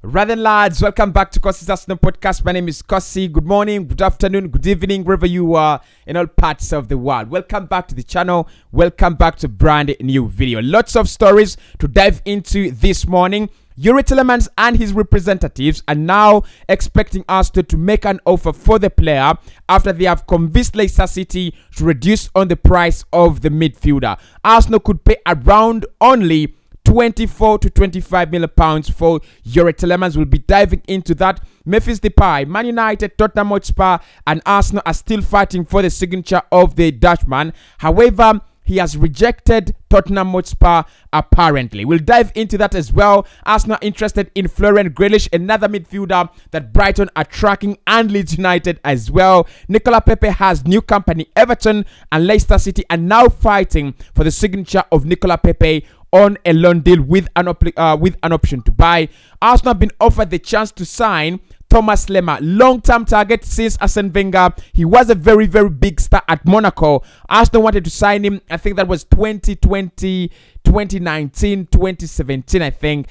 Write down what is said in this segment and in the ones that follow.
Rather lads, welcome back to Cossy's Arsenal podcast. My name is Cossy. Good morning, good afternoon, good evening, wherever you are in all parts of the world. Welcome back to the channel. Welcome back to brand new video. Lots of stories to dive into this morning. TIELEMANS and his representatives are now expecting Arsenal to make an offer for the player after they have convinced Leicester City to reduce on the price of the midfielder. Arsenal could pay around only 24 to 25 million pounds for TIELEMANS. We'll be diving into that. Memphis Depay, Man United, Tottenham Hotspur and Arsenal are still fighting for the signature of the Dutchman. However, he has rejected Tottenham Hotspur apparently. We'll dive into that as well. Arsenal interested in Florian Grealish, another midfielder that Brighton are tracking, and Leeds United as well. PEPE has new company. Everton and Leicester City are now fighting for the signature of PEPE on a loan deal with an option to buy. Arsenal have been offered the chance to sign Thomas Lemar, long-term target since Arsene Wenger. He was a very, very big star at Monaco. Arsenal wanted to sign him. I think that was 2020, 2019, 2017, I think.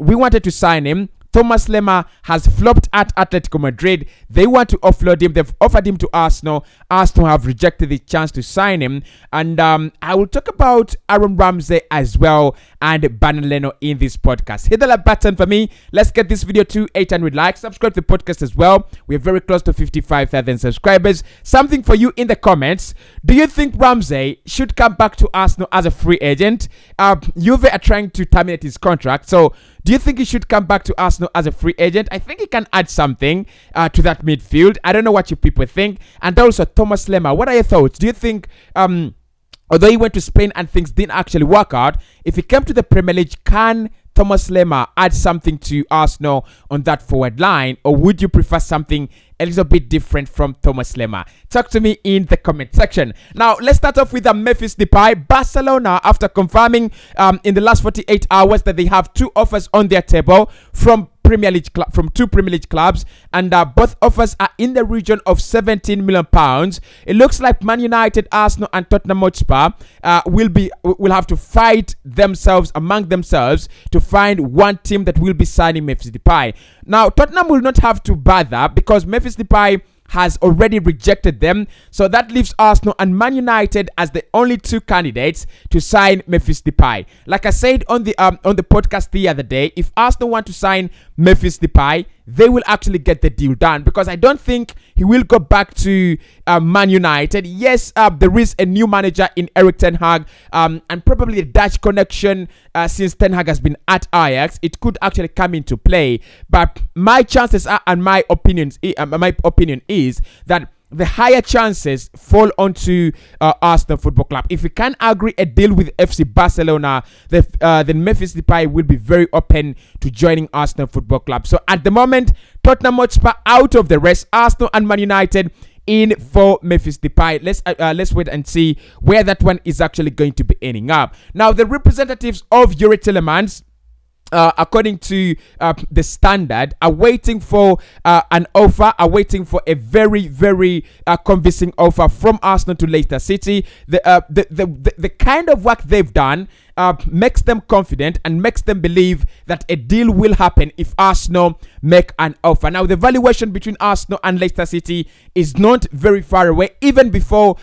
We wanted to sign him. Thomas Lemar has flopped at Atletico Madrid. They want to offload him. They've offered him to Arsenal. Arsenal have rejected the chance to sign him. And I will talk about Aaron Ramsey as well and Bannon Leno in this podcast. Hit the like button for me. Let's get this video to 800 likes. Subscribe to the podcast as well. We're very close to 55,000 subscribers. Something for you in the comments. Do you think Ramsey should come back to Arsenal as a free agent? Juve are trying to terminate his contract. So do you think he should come back to Arsenal as a free agent? I think he can add something to that midfield. I don't know what you people think. And also Thomas Lemar. What are your thoughts? Do you think, although he went to Spain and things didn't actually work out, if he came to the Premier League, can Thomas Lemar add something to Arsenal on that forward line? Or would you prefer something a little bit different from Thomas Lemar? Talk to me in the comment section. Now, let's start off with Memphis Depay. Barcelona, after confirming in the last 48 hours that they have two offers on their table from two Premier League clubs, and both offers are in the region of 17 million pounds. It looks like Man United, Arsenal, and Tottenham Hotspur will have to fight among themselves to find one team that will be signing Memphis Depay. Now, Tottenham will not have to bother because Memphis Depay has already rejected them. So that leaves Arsenal and Man United as the only two candidates to sign Memphis Depay. Like I said on the podcast the other day, if Arsenal want to sign Memphis Depay, they will actually get the deal done, because I don't think he will go back to Man United. Yes, there is a new manager in Erik ten Hag, and probably a Dutch connection since Ten Hag has been at Ajax. It could actually come into play, but my chances are, and my opinion is that the higher chances fall onto Arsenal Football Club. If we can agree a deal with FC Barcelona, then Memphis Depay will be very open to joining Arsenal Football Club. So at the moment, Tottenham Hotspur out of the rest, Arsenal and Man United in for Memphis Depay. Let's wait and see where that one is actually going to be ending up. Now, the representatives of TIELEMANS, according to the Standard, are waiting for an offer, are waiting for a very, very convincing offer from Arsenal to Leicester City. The kind of work they've done makes them confident and makes them believe that a deal will happen if Arsenal make an offer. Now, the valuation between Arsenal and Leicester City is not very far away. Even before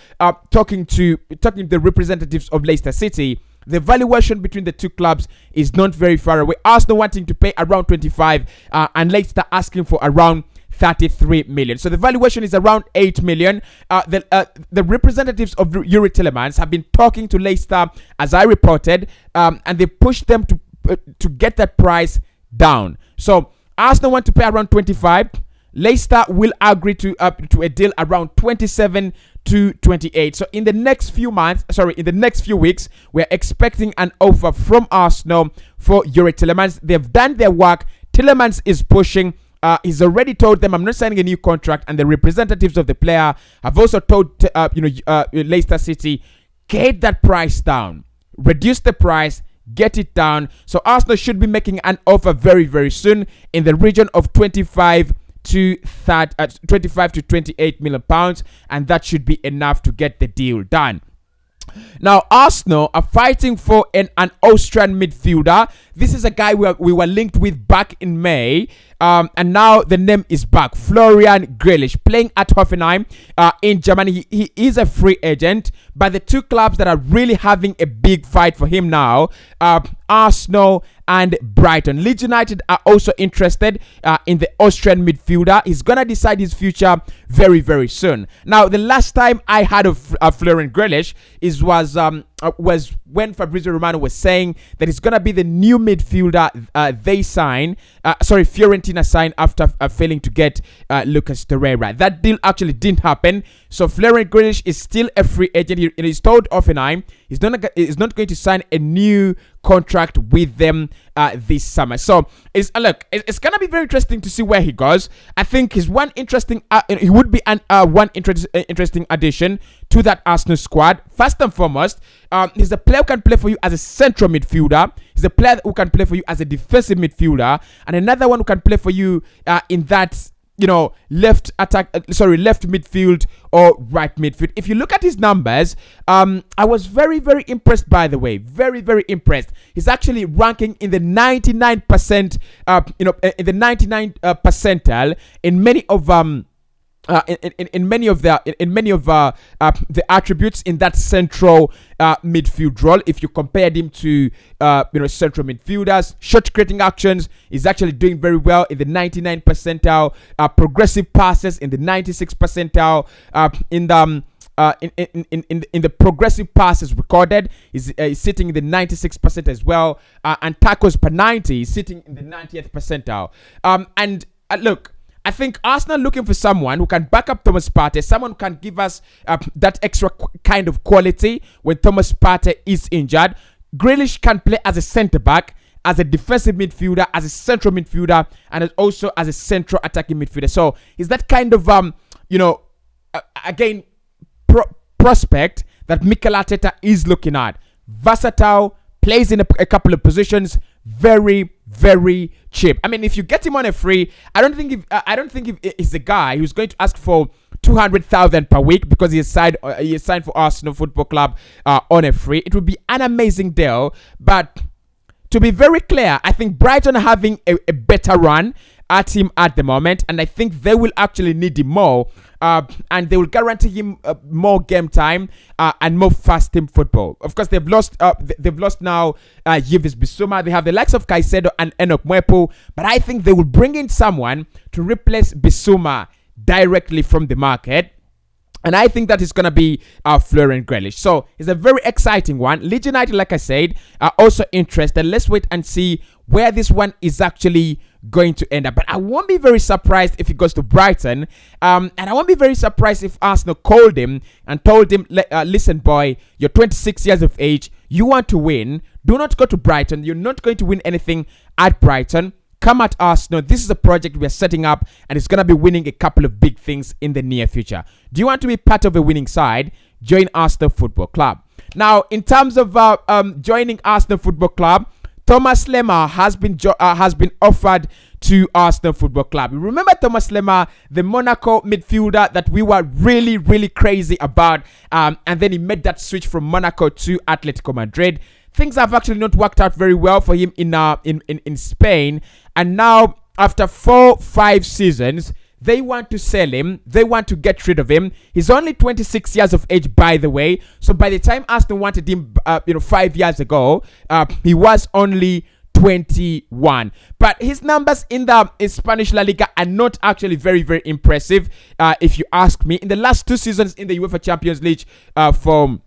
talking to the representatives of Leicester City, the valuation between the two clubs is not very far away. Arsenal wanting to pay around 25 and Leicester asking for around 33 million. So the valuation is around 8 million. The representatives of TIELEMANS have been talking to Leicester, as I reported, and they pushed them to get that price down. So Arsenal want to pay around 25. Leicester will agree to a deal around 27 to 28. So in the next few weeks, we're expecting an offer from Arsenal for TIELEMANS. They've done their work. TIELEMANS is pushing. He's already told them, I'm not signing a new contract, and the representatives of the player have also told Leicester City, get that price down, reduce the price, get it down. So Arsenal should be making an offer very, very soon in the region of 25 to 28 million pounds, and that should be enough to get the deal done. Now, Arsenal are fighting for an Austrian midfielder. This is a guy we were linked with back in May, and now the name is back. Florian Grealish, playing at Hoffenheim in Germany. He is a free agent, but the two clubs that are really having a big fight for him now are Arsenal and Brighton. Leeds United are also interested in the Austrian midfielder. He's gonna decide his future very, very soon. Now, the last time I heard of Florian Grealish was when Fabrizio Romano was saying that he's gonna be the new midfielder Fiorentina signed after failing to get Lucas Torreira. That deal actually didn't happen. So Florian Grealish is still a free agent. He's told Offenheim he's not going to sign a new contract with them this summer. So it's gonna be very interesting to see where he goes. I think he would be one interesting addition to that Arsenal squad. First and foremost, he's a player who can play for you as a central midfielder. He's a player who can play for you as a defensive midfielder, and another one who can play for you in that left midfield or right midfield. If you look at his numbers, I was very, very impressed, by the way. Very, very impressed. He's actually ranking in the 99%, in the 99 percentile in many of in many of the attributes in that central midfield role. If you compared him to central midfielders, shot creating actions, is actually doing very well in the 99 percentile. Progressive passes in the 96 percentile. In the progressive passes recorded, is sitting in the 96% as well. And tackles per 90 is sitting in the 90th percentile. Look, I think Arsenal looking for someone who can back up Thomas Partey, someone who can give us that extra kind of quality when Thomas Partey is injured. Grealish can play as a centre-back, as a defensive midfielder, as a central midfielder, and also as a central attacking midfielder. So he's that kind of, prospect that Mikel Arteta is looking at. Versatile, plays in a couple of positions, very, very cheap. I mean, if you get him on a free, I don't think he's the guy who's going to ask for 200,000 per week because he is signed for Arsenal Football Club on a free. It would be an amazing deal, but to be very clear, I think Brighton are having a better run at him at the moment, and I think they will actually need him more, and they will guarantee him more game time and more fast team football. Of course, they've lost now Yves Bissouma. They have the likes of Caicedo and Enoch Mwepu, but I think they will bring in someone to replace Bissouma directly from the market. And I think that is going to be Florian Grealish. So it's a very exciting one. Leeds United, like I said, are also interested. Let's wait and see where this one is actually going to end up. But I won't be very surprised if he goes to Brighton. And I won't be very surprised if Arsenal called him and told him, listen, boy, you're 26 years of age. You want to win. Do not go to Brighton. You're not going to win anything at Brighton. Come at Arsenal. This is a project we are setting up, and it's going to be winning a couple of big things in the near future. Do you want to be part of a winning side? Join Arsenal Football Club. Now, in terms of joining Arsenal Football Club, Thomas Lemar has been offered to Arsenal Football Club. You remember Thomas Lemar, the Monaco midfielder that we were really, really crazy about, and then he made that switch from Monaco to Atletico Madrid. Things have actually not worked out very well for him in Spain. And now, after 4-5 seasons, they want to sell him. They want to get rid of him. He's only 26 years of age, by the way. So by the time Arsenal wanted him, 5 years ago, he was only 21. But his numbers in the Spanish La Liga are not actually very, very impressive, if you ask me. In the last 2 seasons in the UEFA Champions League for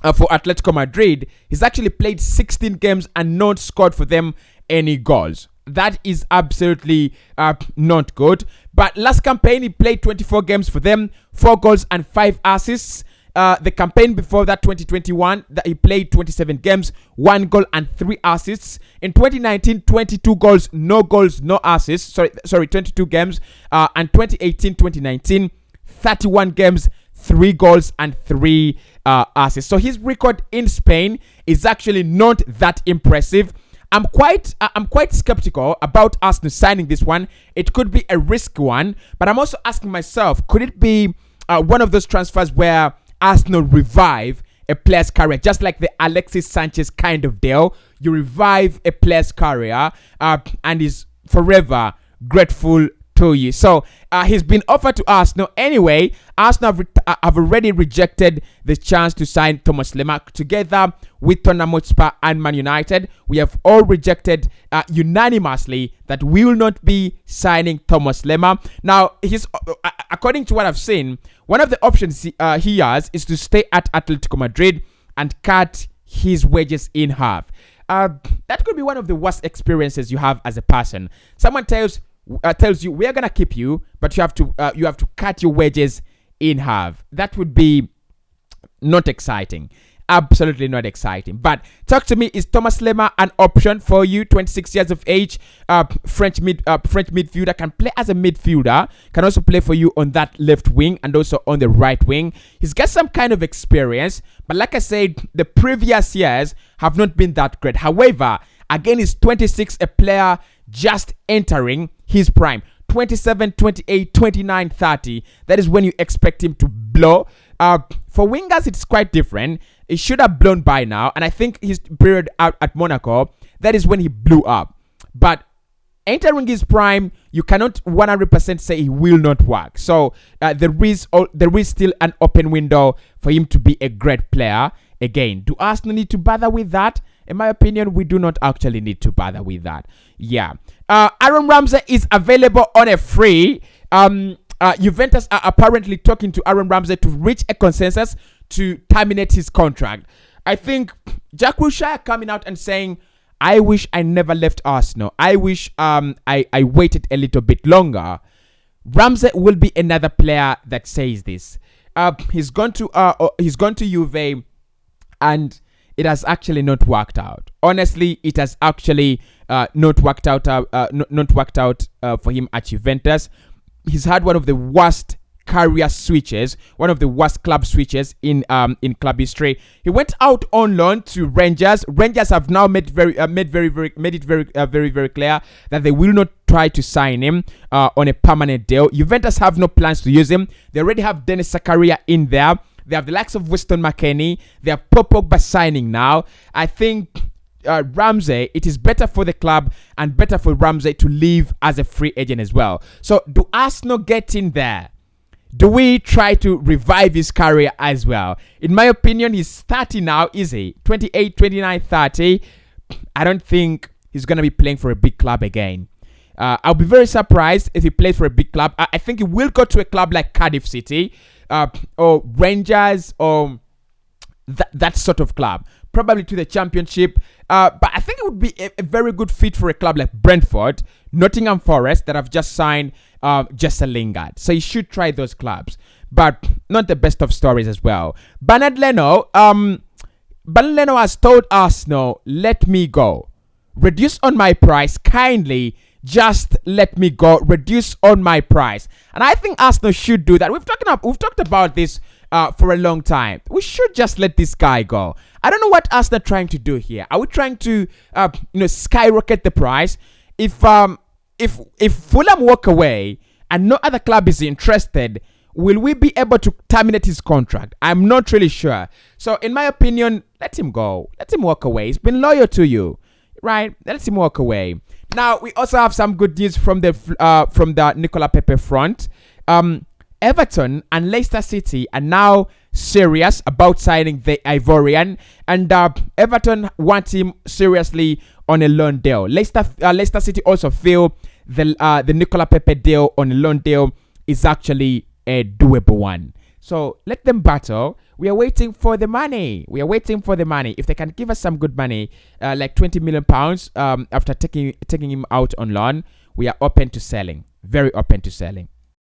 Atletico Madrid, he's actually played 16 games and not scored for them any goals. That is absolutely not good. But last campaign, he played 24 games for them, 4 goals and 5 assists. The campaign before that, 2021, that he played 27 games, 1 goal and 3 assists. In 2019, 22 goals, no assists. Sorry, 22 games. And 2018-2019, 31 games, 3 goals and 3 assists. So his record in Spain is actually not that impressive. I'm quite skeptical about Arsenal signing this one. It could be a risk one, but I'm also asking myself, could it be one of those transfers where Arsenal revive a player's career, just like the Alexis Sanchez kind of deal. You revive a player's career and is forever grateful to you. So he's been offered to Arsenal. Anyway, Arsenal have already rejected the chance to sign Thomas Lemar. Together with Tottenham Hotspur and Man United, we have all rejected unanimously that we will not be signing Thomas Lemar. Now, according to what I've seen, one of the options he has is to stay at Atletico Madrid and cut his wages in half. That could be one of the worst experiences you have as a person. Someone tells you we're gonna keep you, but you have to cut your wages in half. That would be not exciting. Absolutely not exciting. But talk to me, is Thomas Lemar an option for you? 26 years of age, French midfielder, can play as a midfielder, can also play for you on that left wing and also on the right wing. He's got some kind of experience, but like I said, the previous years have not been that great. However, again, he's 26, a player just entering his prime. 27, 28, 29, 30. That is when you expect him to blow. For wingers, it's quite different. He should have blown by now. And I think his period out at Monaco, that is when he blew up. But entering his prime, you cannot 100% say he will not work. So there is still an open window for him to be a great player. Again, do Arsenal need to bother with that? In my opinion, we do not actually need to bother with that. Yeah. Aaron Ramsey is available on a free. Juventus are apparently talking to Aaron Ramsey to reach a consensus to terminate his contract. I think Jack Wilshere coming out and saying, I wish I never left Arsenal. I wish I waited a little bit longer. Ramsey will be another player that says this. He's gone to Juve, and it has actually not worked out. Honestly, it has actually not worked out for him at Juventus. He's had one of the worst career switches, one of the worst club switches in club history. He went out on loan to Rangers. Rangers have now made it very clear that they will not try to sign him on a permanent deal. Juventus have no plans to use him. They already have Dennis Zakaria in there. They have the likes of Weston McKennie. They have Pogba signing now. I think Ramsey, it is better for the club and better for Ramsey to leave as a free agent as well. So do Arsenal get in there? Do we try to revive his career as well? In my opinion, he's 30 now, is he? 28, 29, 30. I don't think he's going to be playing for a big club again. I'll be very surprised if he plays for a big club. I think he will go to a club like Cardiff City or Rangers or that sort of club. Probably to the Championship. But I think it would be a very good fit for a club like Brentford, Nottingham Forest that have just signed Jesse Lingard. So you should try those clubs. But not the best of stories as well. Bernard Leno has told Arsenal, let me go. Reduce on my price. Kindly just let me go. Reduce on my price. And I think Arsenal should do that. We've talked about this for a long time. We should just let this guy go. I don't know what Arsenal are trying to do here. Are we trying to skyrocket the price? If Fulham walk away and no other club is interested, will we be able to terminate his contract? I'm not really sure. So in my opinion, let him go. Let him walk away. He's been loyal to you, right? Let him walk away. Now we also have some good news from the Nicolas Pepe front. Everton and Leicester City are now serious about signing the Ivorian, and Everton want him seriously on a loan deal. Leicester City also feel the Nicolas Pepe deal on a loan deal is actually a doable one. So let them battle. We are waiting for the money. If they can give us some good money, like £20 million after taking him out on loan, we are open to selling. Very open to selling.